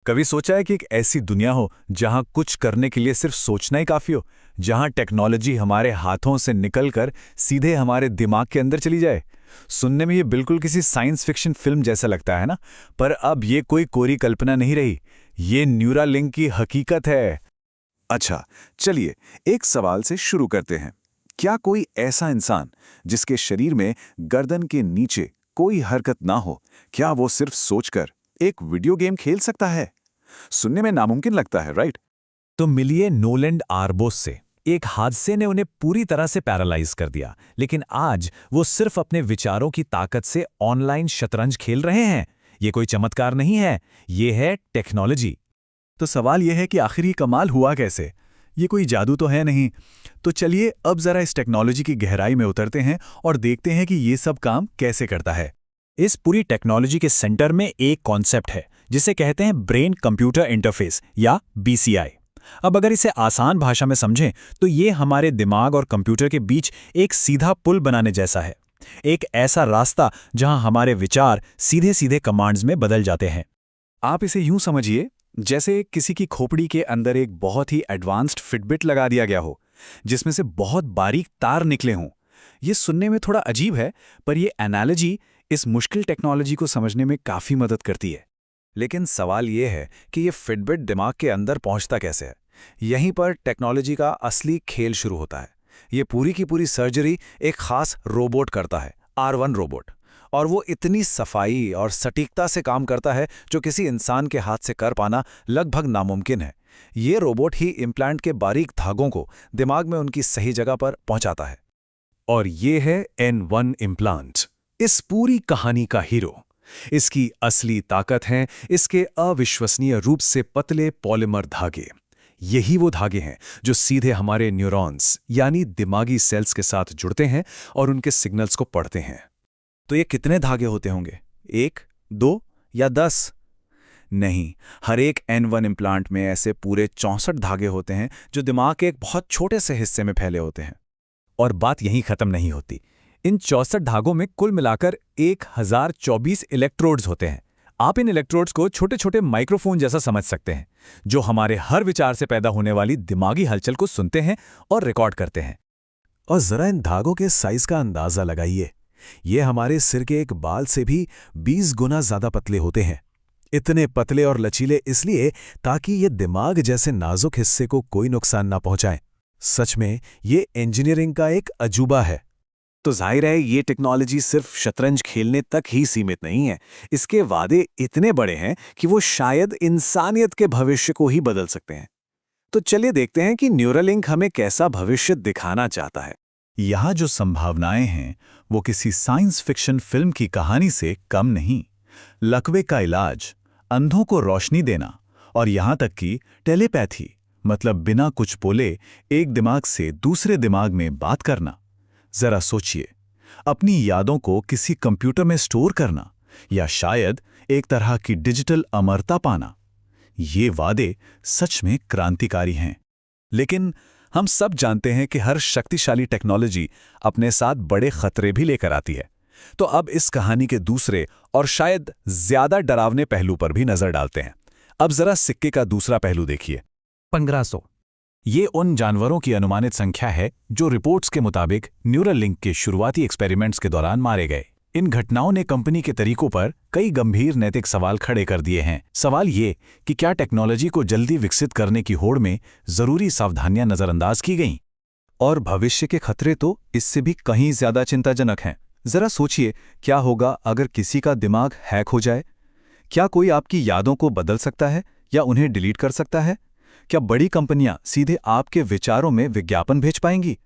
कभी सोचा है कि एक ऐसी दुनिया हो जहां कुछ करने के लिए सिर्फ सोचना ही काफी हो, जहां टेक्नोलॉजी हमारे हाथों से निकलकर सीधे हमारे दिमाग के अंदर चली जाए। सुनने में ये बिल्कुल किसी साइंस फिक्शन फिल्म जैसा लगता है ना। पर अब ये कोई कोरी कल्पना नहीं रही, ये न्यूरालिंक की हकीकत है। अच्छा, चलिए एक सवाल से शुरू करते हैं। क्या कोई ऐसा इंसान जिसके शरीर में गर्दन के नीचे कोई हरकत ना हो, क्या वो सिर्फ सोचकर एक वीडियो गेम खेल सकता है? सुनने में नामुमकिन लगता है, राइट? तो मिलिए नोलैंड आर्बोस से। एक हादसे ने उन्हें पूरी तरह से पैरालाइज कर दिया, लेकिन आज वो सिर्फ अपने विचारों की ताकत से ऑनलाइन शतरंज खेल रहे हैं। ये कोई चमत्कार नहीं है, ये है टेक्नोलॉजी। तो सवाल यह है कि आखिर ये कमाल हुआ कैसे? ये कोई जादू तो है नहीं। तो चलिए अब जरा इस टेक्नोलॉजी की गहराई में उतरते हैं और देखते हैं कि ये सब काम कैसे करता है। इस पूरी टेक्नोलॉजी के सेंटर में एक कॉन्सेप्ट है जिसे कहते हैं ब्रेन कंप्यूटर इंटरफेस या बीसीआई। अब अगर इसे आसान भाषा में समझें तो ये हमारे दिमाग और कंप्यूटर के बीच एक सीधा पुल बनाने जैसा है। एक ऐसा रास्ता जहां हमारे विचार सीधे सीधे कमांड्स में बदल जाते हैं। आप इसे यूं समझिए जैसे किसी की खोपड़ी के अंदर एक बहुत ही एडवांस्ड फिटबिट लगा दिया गया हो, जिसमें से बहुत बारीक तार निकले हों। ये सुनने में थोड़ा अजीब है, पर यह एनालॉजी इस मुश्किल टेक्नोलॉजी को समझने में काफ़ी मदद करती है। लेकिन सवाल यह है कि ये फिटबिट दिमाग के अंदर पहुंचता कैसे है। यहीं पर टेक्नोलॉजी का असली खेल शुरू होता है। ये पूरी की पूरी सर्जरी एक खास रोबोट करता है, R1 रोबोट। और वो इतनी सफाई और सटीकता से काम करता है जो किसी इंसान के हाथ से कर पाना लगभग नामुमकिन है। ये रोबोट ही इम्प्लांट के बारीक धागों को दिमाग में उनकी सही जगह पर पहुंचाता है। और ये है N1 इम्प्लांट, इस पूरी कहानी का हीरो। इसकी असली ताकत है इसके अविश्वसनीय रूप से पतले पॉलीमर धागे। यही वो धागे हैं जो सीधे हमारे न्यूरॉन्स यानी दिमागी सेल्स के साथ जुड़ते हैं और उनके सिग्नल्स को पढ़ते हैं। तो ये कितने धागे होते होंगे? 1, 2 या 10? नहीं, हर एक N1 इम्प्लांट में ऐसे पूरे 64 धागे होते हैं जो दिमाग के एक बहुत छोटे से हिस्से में फैले होते हैं। और बात यहीं खत्म नहीं होती। इन 64 धागों में कुल मिलाकर 1024 इलेक्ट्रोड्स होते हैं। आप इन इलेक्ट्रोड्स को छोटे छोटे माइक्रोफोन जैसा समझ सकते हैं, जो हमारे हर विचार से पैदा होने वाली दिमागी हलचल को सुनते हैं और रिकॉर्ड करते हैं। और जरा इन धागों के साइज का अंदाजा लगाइए। ये हमारे सिर के एक बाल से भी 20 गुना ज्यादा पतले होते हैं। इतने पतले और लचीले इसलिए ताकि ये दिमाग जैसे नाजुक हिस्से को कोई नुकसान ना पहुंचाएं। सच में ये इंजीनियरिंग का एक अजूबा है। तो जाहिर है ये टेक्नोलॉजी सिर्फ शतरंज खेलने तक ही सीमित नहीं है। इसके वादे इतने बड़े हैं कि वो शायद इंसानियत के भविष्य को ही बदल सकते हैं। तो चलिए देखते हैं कि न्यूरालिंक हमें कैसा भविष्य दिखाना चाहता है। यहाँ जो संभावनाएं हैं वो किसी साइंस फिक्शन फिल्म की कहानी से कम नहीं। लकवे का इलाज, अंधों को रोशनी देना और यहाँ तक कि टेलीपैथी, मतलब बिना कुछ बोले एक दिमाग से दूसरे दिमाग में बात करना। जरा सोचिए, अपनी यादों को किसी कंप्यूटर में स्टोर करना या शायद एक तरह की डिजिटल अमरता पाना। ये वादे सच में क्रांतिकारी हैं। लेकिन हम सब जानते हैं कि हर शक्तिशाली टेक्नोलॉजी अपने साथ बड़े खतरे भी लेकर आती है। तो अब इस कहानी के दूसरे और शायद ज्यादा डरावने पहलू पर भी नजर डालते हैं। अब जरा सिक्के का दूसरा पहलू देखिए। 1500 ये उन जानवरों की अनुमानित संख्या है जो रिपोर्ट्स के मुताबिक न्यूरालिंक के शुरुआती एक्सपेरिमेंट्स के दौरान मारे गए। इन घटनाओं ने कंपनी के तरीकों पर कई गंभीर नैतिक सवाल खड़े कर दिए हैं। सवाल ये कि क्या टेक्नोलॉजी को जल्दी विकसित करने की होड़ में जरूरी सावधानियां नजरअंदाज की गईं? और भविष्य के खतरे तो इससे भी कहीं ज्यादा चिंताजनक हैं। जरा सोचिए, क्या होगा अगर किसी का दिमाग हैक हो जाए? क्या कोई आपकी यादों को बदल सकता है या उन्हें डिलीट कर सकता है? क्या बड़ी कंपनियां सीधे आपके विचारों में विज्ञापन भेज पाएंगी?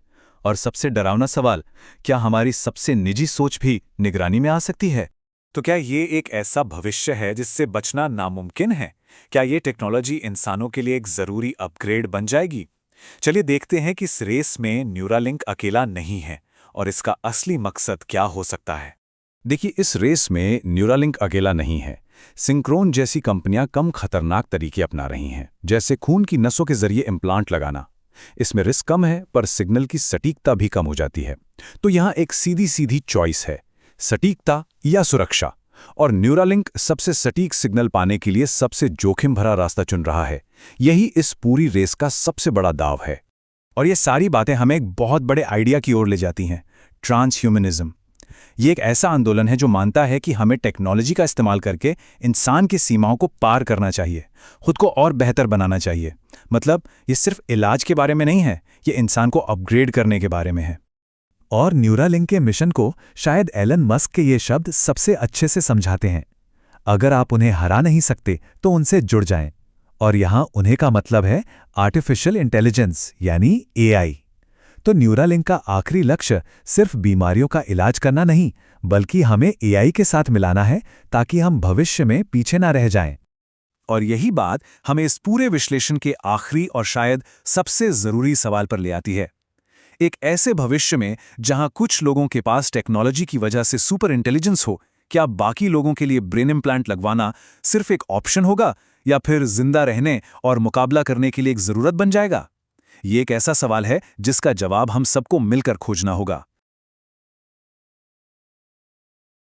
और सबसे डरावना सवाल, क्या हमारी सबसे निजी सोच भी निगरानी में आ सकती है? तो क्या ये एक ऐसा भविष्य है जिससे बचना नामुमकिन है? क्या ये टेक्नोलॉजी इंसानों के लिए एक जरूरी अपग्रेड बन जाएगी? चलिए देखते हैं कि इस रेस में न्यूरालिंक अकेला नहीं है और इसका असली मकसद क्या हो सकता है। देखिए, इस रेस में न्यूरालिंक अकेला नहीं है। सिंक्रोन जैसी कंपनियां कम खतरनाक तरीके अपना रही हैं, जैसे खून की नसों के जरिए इम्प्लांट लगाना। इसमें रिस्क कम है पर सिग्नल की सटीकता भी कम हो जाती है। तो यहाँ एक सीधी सीधी चॉइस है, सटीकता या सुरक्षा। और न्यूरालिंक सबसे सटीक सिग्नल पाने के लिए सबसे जोखिम भरा रास्ता चुन रहा है। यही इस पूरी रेस का सबसे बड़ा दाव है। और ये सारी बातें हमें एक बहुत बड़े आइडिया की ओर ले जाती हैं, ट्रांसह्यूमनिज्म। ये एक ऐसा आंदोलन है जो मानता है कि हमें टेक्नोलॉजी का इस्तेमाल करके इंसान की सीमाओं को पार करना चाहिए, खुद को और बेहतर बनाना चाहिए। मतलब ये सिर्फ इलाज के बारे में नहीं है, ये इंसान को अपग्रेड करने के बारे में है। और न्यूरालिंक के मिशन को शायद एलन मस्क के ये शब्द सबसे अच्छे से समझाते हैं। अगर आप उन्हें हरा नहीं सकते तो उनसे जुड़ जाएं। और यहाँ उन्हें का मतलब है आर्टिफिशियल इंटेलिजेंस यानी एआई। तो न्यूरालिंक का आखिरी लक्ष्य सिर्फ बीमारियों का इलाज करना नहीं, बल्कि हमें एआई के साथ मिलाना है ताकि हम भविष्य में पीछे ना रह जाएं। और यही बात हमें इस पूरे विश्लेषण के आखिरी और शायद सबसे जरूरी सवाल पर ले आती है। एक ऐसे भविष्य में जहां कुछ लोगों के पास टेक्नोलॉजी की वजह से सुपर इंटेलिजेंस हो, क्या बाकी लोगों के लिए ब्रेन इम्प्लांट लगवाना सिर्फ एक ऑप्शन होगा या फिर जिंदा रहने और मुकाबला करने के लिए एक जरूरत बन जाएगा? ये एक ऐसा सवाल है जिसका जवाब हम सबको मिलकर खोजना होगा।